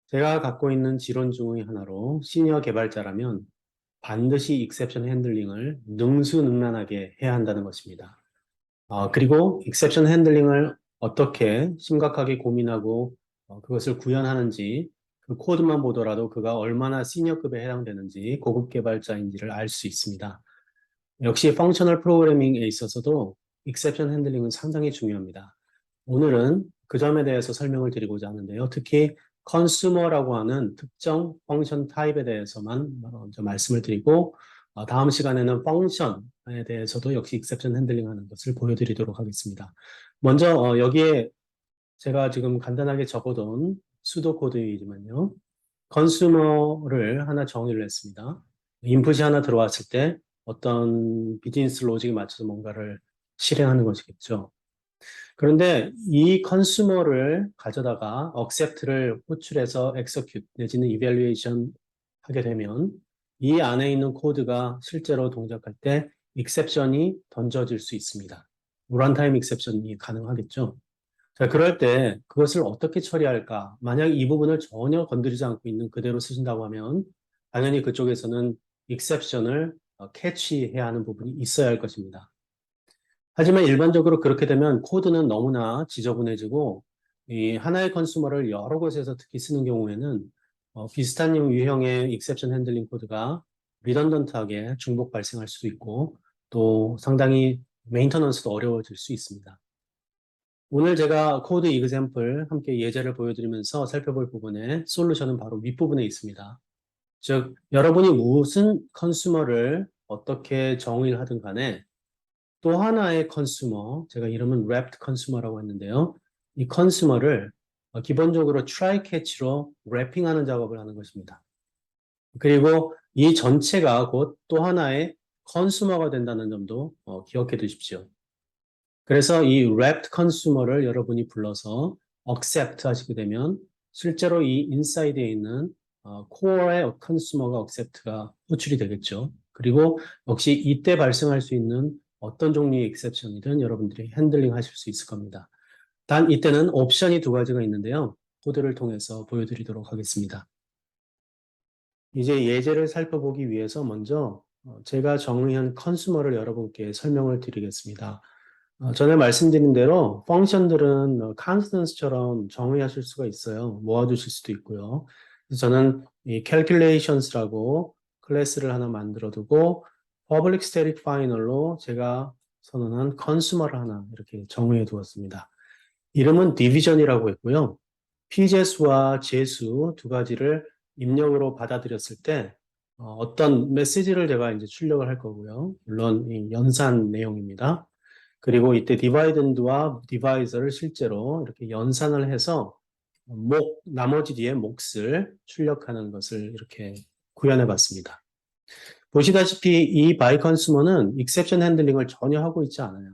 제가 갖고 있는 지론 중의 하나로 시니어 개발자라면 반드시 익셉션 핸들링을 능수능란하게 해야 한다는 것입니다. 그리고 익셉션 핸들링을 어떻게 심각하게 고민하고 그것을 구현하는지 그 코드만 보더라도 그가 얼마나 시니어급에 해당되는지 고급 개발자인지를 알 수 있습니다. 역시 펑셔널 프로그래밍에 있어서도 익셉션 핸들링은 상당히 중요합니다. 오늘은 그 점에 대해서 설명을 드리고자 하는데요. 특히 컨슈머라고 하는 특정 펑션 타입에 대해서만 먼저 말씀을 드리고 다음 시간에는 펑션에 대해서도 역시 익셉션 핸들링 하는 것을 보여드리도록 하겠습니다. 먼저 여기에 제가 지금 간단하게 적어둔 수도 코드이지만요. 컨슈머를 하나 정의를 했습니다. 인풋이 하나 들어왔을 때 어떤 비즈니스 로직에 맞춰서 뭔가를 실행하는 것이겠죠. 그런데 이 컨슈머를 가져다가 accept를 호출해서 execute 내지는 evaluation 하게 되면 이 안에 있는 코드가 실제로 동작할 때 exception이 던져질 수 있습니다. runtime exception이 가능하겠죠. 자, 그럴 때 그것을 어떻게 처리할까? 만약 이 부분을 전혀 건드리지 않고 있는 그대로 쓰신다고 하면 당연히 그쪽에서는 exception을 캐치해야 하는 부분이 있어야 할 것입니다. 하지만 일반적으로 그렇게 되면 코드는 너무나 지저분해지고 이 하나의 컨슈머를 여러 곳에서 특히 쓰는 경우에는 비슷한 유형의 exception handling 코드가 리던던트하게 중복 발생할 수도 있고 또 상당히 메인터넌스도 어려워질 수 있습니다. 오늘 제가 코드 이그샘플 함께 예제를 보여드리면서 살펴볼 부분의 솔루션은 바로 윗부분에 있습니다. 즉, 여러분이 무슨 컨슈머를 어떻게 정의를 하든 간에 또 하나의 컨슈머, 제가 이름은 wrapped consumer라고 했는데요. 이 컨슈머를 기본적으로 try catch로 랩핑하는 작업을 하는 것입니다. 그리고 이 전체가 곧 또 하나의 컨슈머가 된다는 점도 기억해 두십시오. 그래서 이 wrapped consumer를 여러분이 불러서 accept 하시게 되면 실제로 이 인사이드에 있는 core의 consumer가 accept가 호출이 되겠죠. 그리고 역시 이때 발생할 수 있는 어떤 종류의 exception이든 여러분들이 핸들링 하실 수 있을 겁니다. 단 이때는 옵션이 두 가지가 있는데요. 코드를 통해서 보여드리도록 하겠습니다. 이제 예제를 살펴보기 위해서 먼저 제가 정의한 컨슈머를 여러분께 설명을 드리겠습니다. 전에 말씀드린 대로 펑션들은 constants처럼 정의하실 수가 있어요. 모아두실 수도 있고요. 그래서 저는 이 calculations라고 클래스를 하나 만들어 두고 public static final로 제가 선언한 consumer를 하나 이렇게 정의해 두었습니다. 이름은 division이라고 했고요. pjet수와 재수 두 가지를 입력으로 받아들였을 때 어떤 메시지를 제가 이제 출력을 할 거고요. 물론 이 연산 내용입니다. 그리고 이때 디바이던드와 디바이저를 실제로 이렇게 연산을 해서 나머지 뒤에 몫을 출력하는 것을 이렇게 구현해 봤습니다. 보시다시피 이 바이 컨슈머는 익셉션 핸들링을 전혀 하고 있지 않아요.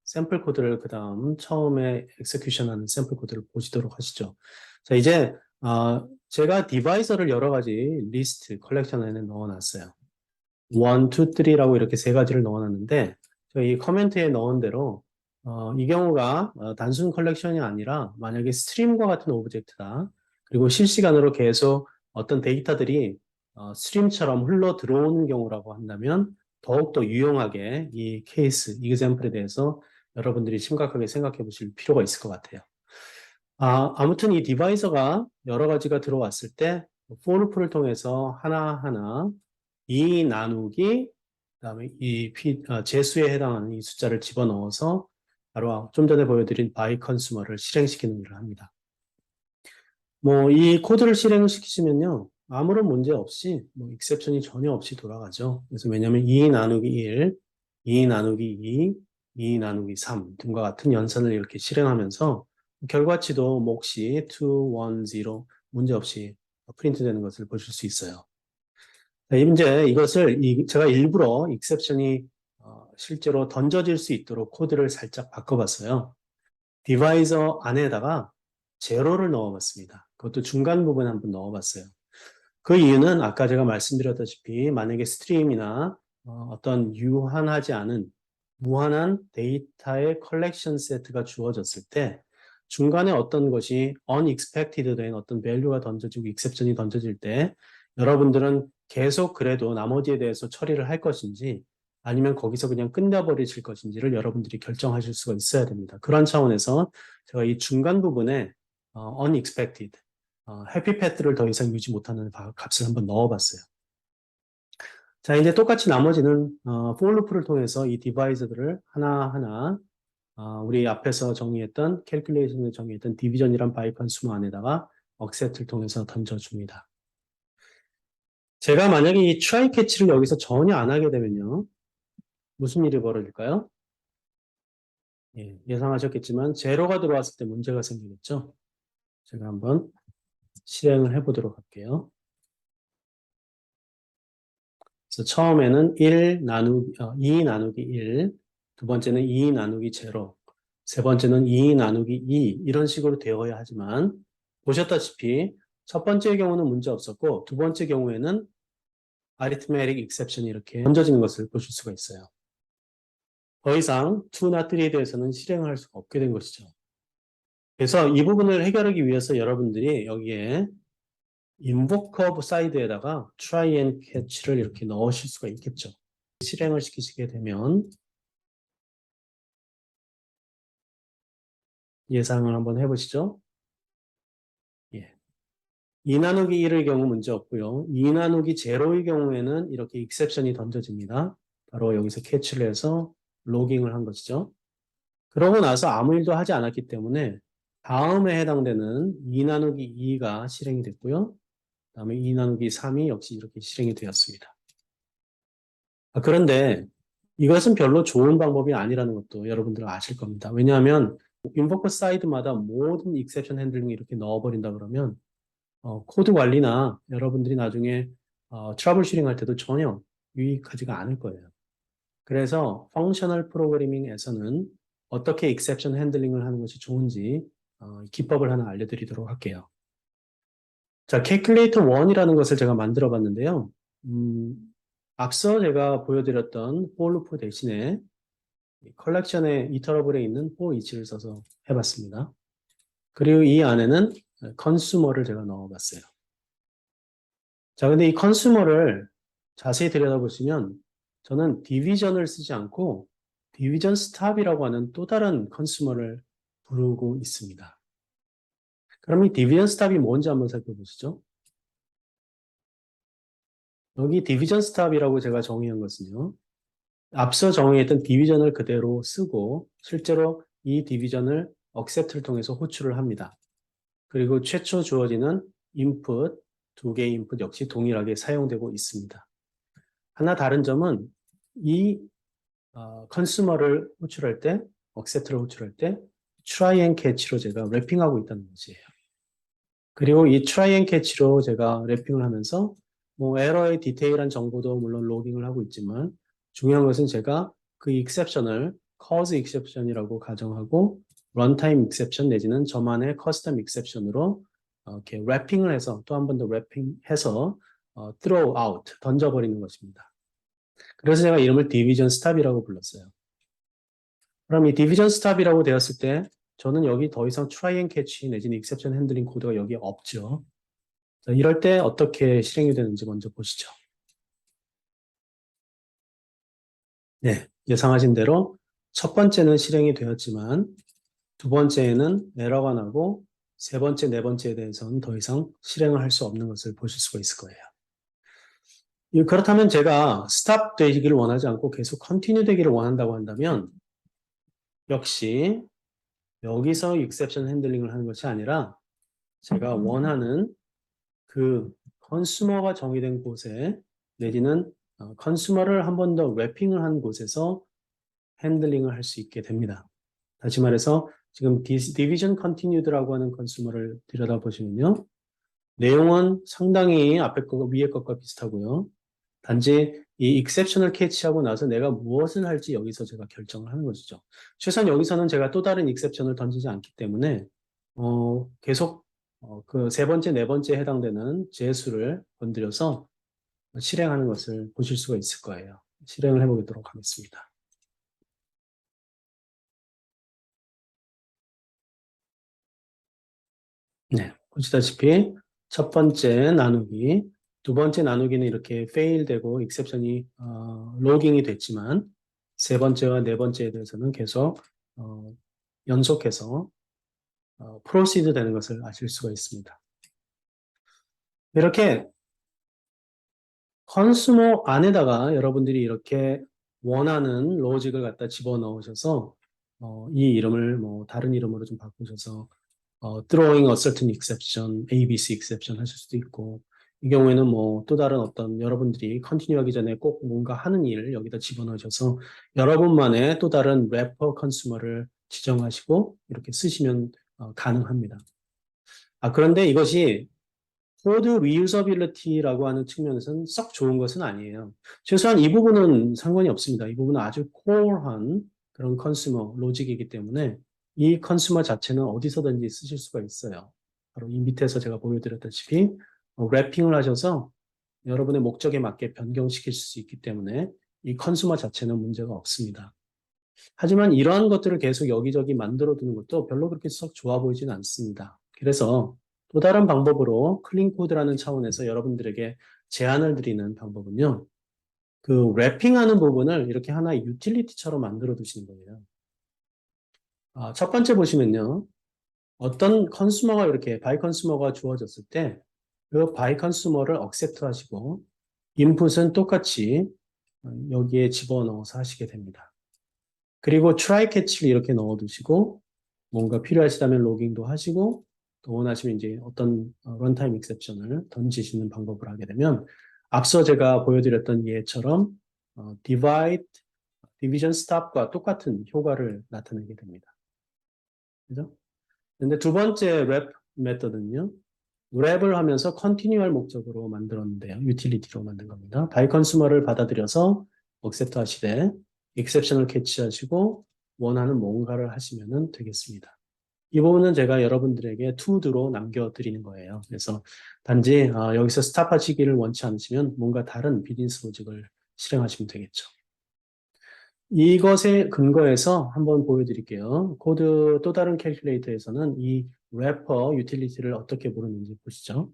샘플 코드를 그 다음 처음에 엑세큐션 하는 샘플 코드를 보시도록 하시죠. 자, 이제 제가 디바이저를 여러 가지 리스트, 컬렉션 안에 넣어놨어요. 1, 2, 3라고 이렇게 세 가지를 넣어놨는데 저희 커멘트에 넣은 대로 이 경우가 단순 컬렉션이 아니라 만약에 스트림과 같은 오브젝트다. 그리고 실시간으로 계속 어떤 데이터들이 스트림처럼 흘러 들어오는 경우라고 한다면 더욱더 유용하게 이 케이스, 이그샘플에 대해서 여러분들이 심각하게 생각해 보실 필요가 있을 것 같아요. 아무튼 이 디바이저가 여러 가지가 들어왔을 때 for loop를 통해서 하나하나 2 나누기 그다음에 이 재수에 해당하는 이 숫자를 집어넣어서 바로 좀 전에 보여드린 바이 컨슈머를 실행시키는 일을 합니다. 뭐 이 코드를 실행시키시면요 아무런 문제 없이 뭐 익셉션이 전혀 없이 돌아가죠. 그래서 왜냐하면 2 나누기 1, 2 나누기 2, 2 나누기 3 등과 같은 연산을 이렇게 실행하면서 결과치도 몫이 2, 1, 0 문제 없이 프린트되는 것을 보실 수 있어요. 이제 이것을 제가 일부러 익셉션이 실제로 던져질 수 있도록 코드를 살짝 바꿔봤어요. 디바이저 안에다가 제로를 넣어봤습니다. 그것도 중간 부분에 한번 넣어봤어요. 그 이유는 아까 제가 말씀드렸다시피 만약에 스트림이나 어떤 유한하지 않은 무한한 데이터의 컬렉션 세트가 주어졌을 때 중간에 어떤 것이 unexpected 된 어떤 value가 던져지고 exception이 던져질 때 여러분들은 계속 그래도 나머지에 대해서 처리를 할 것인지 아니면 거기서 그냥 끝내버리실 것인지를 여러분들이 결정하실 수가 있어야 됩니다. 그런 차원에서 제가 이 중간 부분에 unexpected, happy path를 더 이상 유지 못하는 값을 한번 넣어봤어요. 자, 이제 똑같이 나머지는 for loop를 통해서 이 디바이저들을 하나하나 우리 앞에서 정의했던 캘큘레이션에 정의했던 디비전이란 바이컨 수모 안에다가 억셋을 통해서 던져줍니다. 제가 만약에 이 try catch를 여기서 전혀 안 하게 되면요. 무슨 일이 벌어질까요? 예, 예상하셨겠지만 제로가 들어왔을 때 문제가 생기겠죠. 제가 한번 실행을 해보도록 할게요. 그래서 처음에는 2 나누기 1, 두 번째는 2 나누기 제로, 세 번째는 2 나누기 2 이런 식으로 되어야 하지만 보셨다시피 첫 번째 경우는 문제 없었고 두 번째 경우에는 arithmetic exception이 이렇게 던져지는 것을 보실 수가 있어요. 더 이상 2나 3에 대해서는 실행을 할 수가 없게 된 것이죠. 그래서 이 부분을 해결하기 위해서 여러분들이 여기에 invoker 사이드에다가 try and catch를 이렇게 넣으실 수가 있겠죠. 실행을 시키시게 되면 예상을 한번 해보시죠. 예. 2 나누기 1의 경우 문제 없고요. 2 나누기 제로의 경우에는 이렇게 익셉션이 던져집니다. 바로 여기서 캐치를 해서 로깅을 한 것이죠. 그러고 나서 아무 일도 하지 않았기 때문에 다음에 해당되는 2 나누기 2가 실행이 됐고요. 다음에 2 나누기 3이 역시 이렇게 실행이 되었습니다. 그런데 이것은 별로 좋은 방법이 아니라는 것도 여러분들 아실 겁니다. 왜냐하면 인버커 사이드마다 모든 익셉션 핸들링을 이렇게 넣어버린다 그러면 코드 관리나 여러분들이 나중에 트러블 슈팅 할 때도 전혀 유익하지가 않을 거예요. 그래서 펑셔널 프로그래밍에서는 어떻게 익셉션 핸들링을 하는 것이 좋은지 기법을 하나 알려드리도록 할게요. 자, calculator 1이라는 것을 제가 만들어 봤는데요. 앞서 제가 보여드렸던 for loop 대신에 컬렉션의 이터러블에 있는 for each를 써서 해봤습니다. 그리고 이 안에는 consumer를 제가 넣어봤어요. 자, 근데 이 consumer를 자세히 들여다보시면 저는 디비전을 쓰지 않고 디비전 스탑이라고 하는 또 다른 consumer를 부르고 있습니다. 그럼 이 디비전 스탑이 뭔지 한번 살펴보시죠. 여기 디비전 스탑이라고 제가 정의한 것은요. 앞서 정의했던 디비전을 그대로 쓰고 실제로 이 디비전을 accept를 통해서 호출을 합니다. 그리고 최초 주어지는 input, 두 개의 input 역시 동일하게 사용되고 있습니다. 하나 다른 점은 이 consumer를 호출할 때, accept를 호출할 때 try and catch로 제가 랩핑하고 있다는 것이에요. 그리고 이 try and catch로 제가 랩핑을 하면서 뭐 에러의 디테일한 정보도 물론 로깅을 하고 있지만 중요한 것은 제가 그 exception을 cause exception이라고 가정하고 runtime exception 내지는 저만의 custom exception으로 이렇게 랩핑을 해서 또 한 번 더 랩핑해서 throw out 던져버리는 것입니다. 그래서 제가 이름을 division stop이라고 불렀어요. 그럼 이 division stop이라고 되었을 때 저는 여기 더 이상 try and catch 내지는 exception handling 코드가 여기에 없죠. 자, 이럴 때 어떻게 실행이 되는지 먼저 보시죠. 네, 예상하신 대로 첫 번째는 실행이 되었지만 두 번째에는 에러가 나고 세 번째, 네 번째에 대해서는 더 이상 실행을 할 수 없는 것을 보실 수가 있을 거예요. 그렇다면 제가 스탑 되기를 원하지 않고 계속 컨티뉴 되기를 원한다고 한다면 역시 여기서 exception 핸들링을 하는 것이 아니라 제가 원하는 그 컨슈머가 정의된 곳에 내지는 컨슈머를 한 번 더 랩핑을 한 곳에서 핸들링을 할 수 있게 됩니다. 다시 말해서 지금 디비전 컨티뉴드라고 하는 컨슈머를 들여다보시면요. 내용은 상당히 앞에 거 위에 것과 비슷하고요. 단지 이 익셉션을 캐치하고 나서 내가 무엇을 할지 여기서 제가 결정을 하는 것이죠. 최소한 여기서는 제가 또 다른 익셉션을 던지지 않기 때문에 계속 그 세 번째, 네 번째에 해당되는 재수를 건드려서 실행하는 것을 보실 수가 있을 거예요. 실행을 해보도록 하겠습니다. 네, 보시다시피 첫 번째 나누기, 두 번째 나누기는 이렇게 fail 되고 exception이 로깅이 됐지만 세 번째와 네 번째에 대해서는 계속 어, 연속해서 proceed 되는 것을 아실 수가 있습니다. 이렇게 컨슈머 안에다가 여러분들이 이렇게 원하는 로직을 갖다 집어넣으셔서 이 이름을 뭐 다른 이름으로 좀 바꾸셔서 throwing a certain exception, ABC exception 하실 수도 있고 이 경우에는 뭐 또 다른 어떤 여러분들이 컨티뉴 하기 전에 꼭 뭔가 하는 일을 여기다 집어넣으셔서 여러분만의 또 다른 래퍼 컨슈머를 지정하시고 이렇게 쓰시면 가능합니다. 그런데 이것이 코드 리유저빌리티라고 하는 측면에서는 썩 좋은 것은 아니에요. 최소한 이 부분은 상관이 없습니다. 이 부분은 아주 코어한 그런 컨슈머 로직이기 때문에 이 컨슈머 자체는 어디서든지 쓰실 수가 있어요. 바로 이 밑에서 제가 보여드렸다시피 래핑을 하셔서 여러분의 목적에 맞게 변경시킬 수 있기 때문에 이 컨슈머 자체는 문제가 없습니다. 하지만 이러한 것들을 계속 여기저기 만들어 두는 것도 별로 그렇게 썩 좋아 보이지는 않습니다. 그래서 또 다른 방법으로 클린 코드라는 차원에서 여러분들에게 제안을 드리는 방법은요. 그 랩핑하는 부분을 이렇게 하나의 유틸리티처럼 만들어 두시는 거예요. 첫 번째 보시면요. 어떤 컨슈머가 이렇게 바이 컨슈머가 주어졌을 때 그 바이 컨슈머를 억셉트 하시고 인풋은 똑같이 여기에 집어넣어서 하시게 됩니다. 그리고 try catch를 이렇게 넣어두시고 뭔가 필요하시다면 로깅도 하시고 또 원하시면 이제 어떤 런타임 익셉션을 던지시는 방법을 하게 되면 앞서 제가 보여드렸던 예처럼 divide, division stop과 똑같은 효과를 나타내게 됩니다. 그죠? 근데 두 번째 랩 메서드는요. 랩을 하면서 컨티뉴얼 목적으로 만들었는데요. 유틸리티로 만든 겁니다. 바이 컨슈머를 받아들여서 억셉트 하시되 익셉션을 캐치하시고 원하는 뭔가를 하시면 되겠습니다. 이 부분은 제가 여러분들에게 투두로 남겨드리는 거예요. 그래서 단지 여기서 스탑하시기를 원치 않으시면 뭔가 다른 비즈니스 로직을 실행하시면 되겠죠. 이것에 근거해서 한번 보여드릴게요. 코드 또 다른 캘큘레이터에서는 이 래퍼 유틸리티를 어떻게 부르는지 보시죠.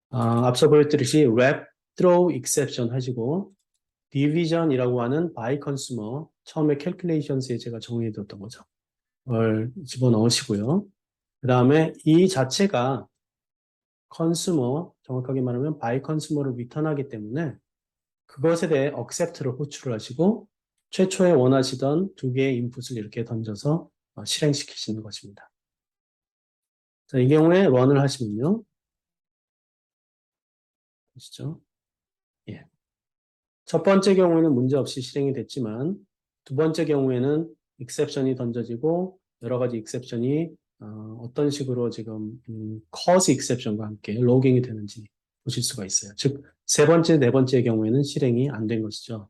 앞서 보여드렸듯이 wrap, throw, exception 하시고 division이라고 하는 by consumer 처음에 calculations에 제가 정의해뒀던 거죠. 걸 집어넣으시고요. 그 다음에 이 자체가 consumer, 정확하게 말하면 by consumer를 return하기 때문에 그것에 대해 accept를 호출을 하시고 최초에 원하시던 두 개의 인풋을 이렇게 던져서 실행시키시는 것입니다. 자, 이 경우에 run을 하시면요. 보시죠. 예. 첫 번째 경우에는 문제없이 실행이 됐지만 두 번째 경우에는 exception이 던져지고 여러 가지 exception이 어떤 식으로 지금 cause exception과 함께 로깅이 되는지 보실 수가 있어요. 즉, 세 번째, 네 번째 경우에는 실행이 안 된 것이죠.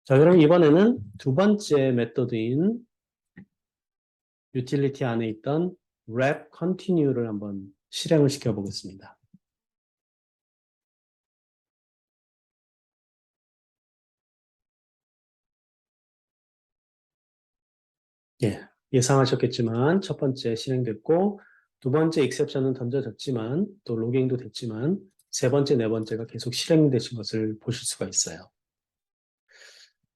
자, 그럼 이번에는 두 번째 메소드인 utility 안에 있던 wrap continue를 한번 실행을 시켜 보겠습니다. 예, 예상하셨겠지만 첫 번째 실행됐고 두 번째 익셉션은 던져졌지만 또 로깅도 됐지만 세 번째, 네 번째가 계속 실행되신 것을 보실 수가 있어요.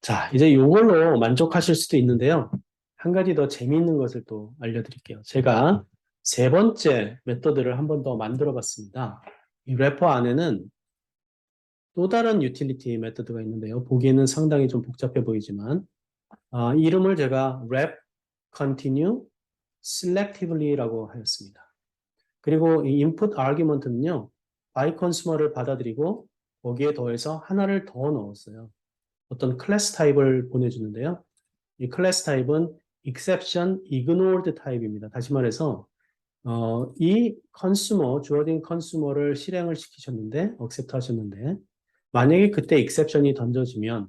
자, 이제 이걸로 만족하실 수도 있는데요. 한 가지 더 재미있는 것을 또 알려드릴게요. 제가 세 번째 메서드를 한 번 더 만들어 봤습니다. 이 래퍼 안에는 또 다른 유틸리티 메서드가 있는데요. 보기에는 상당히 좀 복잡해 보이지만 이름을 제가 wrap continue selectively라고 하였습니다. 그리고 이 input argument는요, by consumer를 받아들이고 거기에 더해서 하나를 더 넣었어요. 어떤 클래스 타입을 보내주는데요. 이 클래스 타입은 exception ignored 타입입니다. 다시 말해서 이 consumer, 주어진 consumer를 실행을 시키셨는데, accept 하셨는데, 만약에 그때 exception이 던져지면,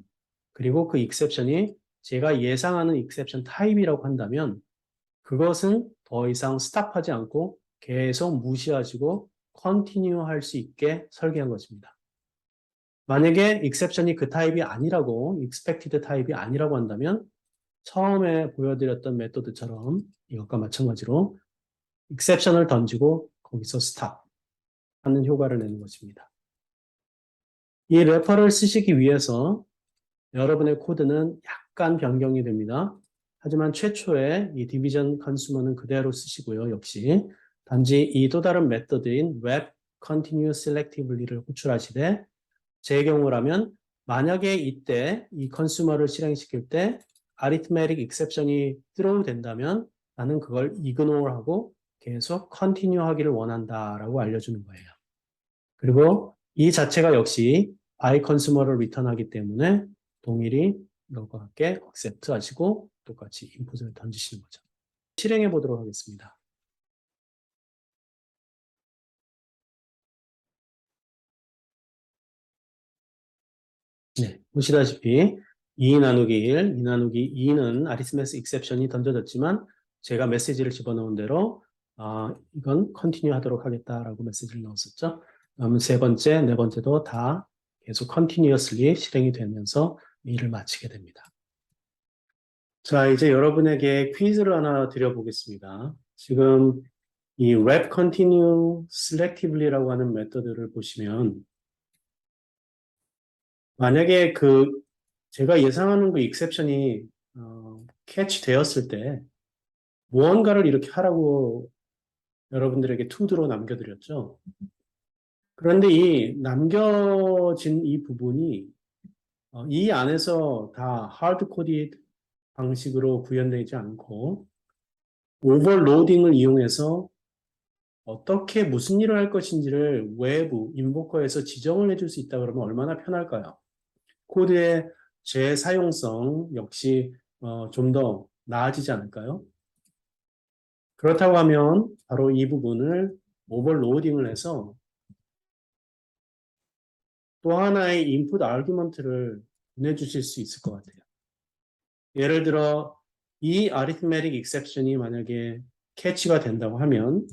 그리고 그 exception이 제가 예상하는 exception 타입이라고 한다면, 그것은 더 이상 스탑하지 않고 계속 무시하시고 컨티뉴 할 수 있게 설계한 것입니다. 만약에 exception이 그 타입이 아니라고, expected 타입이 아니라고 한다면 처음에 보여드렸던 메소드처럼 이것과 마찬가지로 exception을 던지고 거기서 stop 하는 효과를 내는 것입니다. 이 래퍼를 쓰시기 위해서 여러분의 코드는 약간 변경이 됩니다. 하지만 최초에 이 디비전 컨슈머는 그대로 쓰시고요. 역시 단지 이 또 다른 메서드인 web continue selectively를 호출하시되 제 경우라면 만약에 이때 이 컨슈머를 실행시킬 때 arithmetic exception이 throw 된다면 나는 그걸 ignore하고 계속 continue 하기를 원한다라고 알려주는 거예요. 그리고 이 자체가 역시 by consumer를 리턴하기 때문에 동일히 이것과 함께 accept 하시고 똑같이 input을 던지시는 거죠. 실행해 보도록 하겠습니다. 네, 보시다시피 2 나누기 1, 2 나누기 2는 아리스메스 익셉션이 던져졌지만 제가 메시지를 집어넣은 대로 이건 컨티뉴 하도록 하겠다라고 메시지를 넣었었죠. 그럼 세 번째, 네 번째도 다 계속 컨티뉴어슬리 실행이 되면서 일을 마치게 됩니다. 자, 이제 여러분에게 퀴즈를 하나 드려보겠습니다. 지금 이 wrap continue selectively라고 하는 메서드를 보시면 만약에 제가 예상하는 그 익셉션이 캐치 되었을 때 무언가를 이렇게 하라고 여러분들에게 투두로 남겨드렸죠. 그런데 이 남겨진 이 부분이 이 안에서 다 하드 코디 방식으로 구현되지 않고 오버로딩을 이용해서 어떻게 무슨 일을 할 것인지를 외부 인보커에서 지정을 해줄 수 있다 그러면 얼마나 편할까요? 코드의 재사용성 역시 좀 더 나아지지 않을까요? 그렇다고 하면 바로 이 부분을 오버로딩을 해서 또 하나의 인풋 아규먼트를 보내주실 수 있을 것 같아요. 예를 들어 이 arithmetic exception이 만약에 캐치가 된다고 하면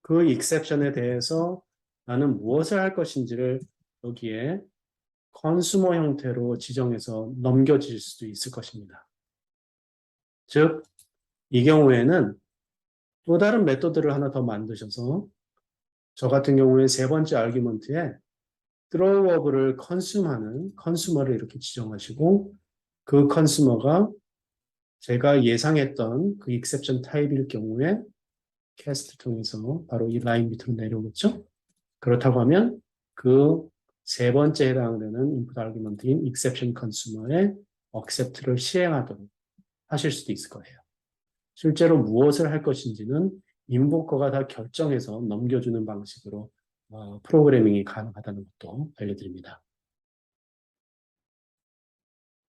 그 exception에 대해서 나는 무엇을 할 것인지를 여기에 컨슈머 형태로 지정해서 넘겨질 수도 있을 것입니다. 즉, 이 경우에는 또 다른 메소드를 하나 더 만드셔서 저 같은 경우에 세 번째 아규먼트에 throw업을 컨슈머하는 컨슈머를 이렇게 지정하시고 그 컨슈머가 제가 예상했던 그 exception 타입일 경우에 캐스트 통해서 바로 이 라인 밑으로 내려오겠죠. 그렇다고 하면 그 세 번째 해당되는 input argument인 exception consumer의 accept를 시행하도록 하실 수도 있을 거예요. 실제로 무엇을 할 것인지는 인보커가 다 결정해서 넘겨주는 방식으로 프로그래밍이 가능하다는 것도 알려드립니다.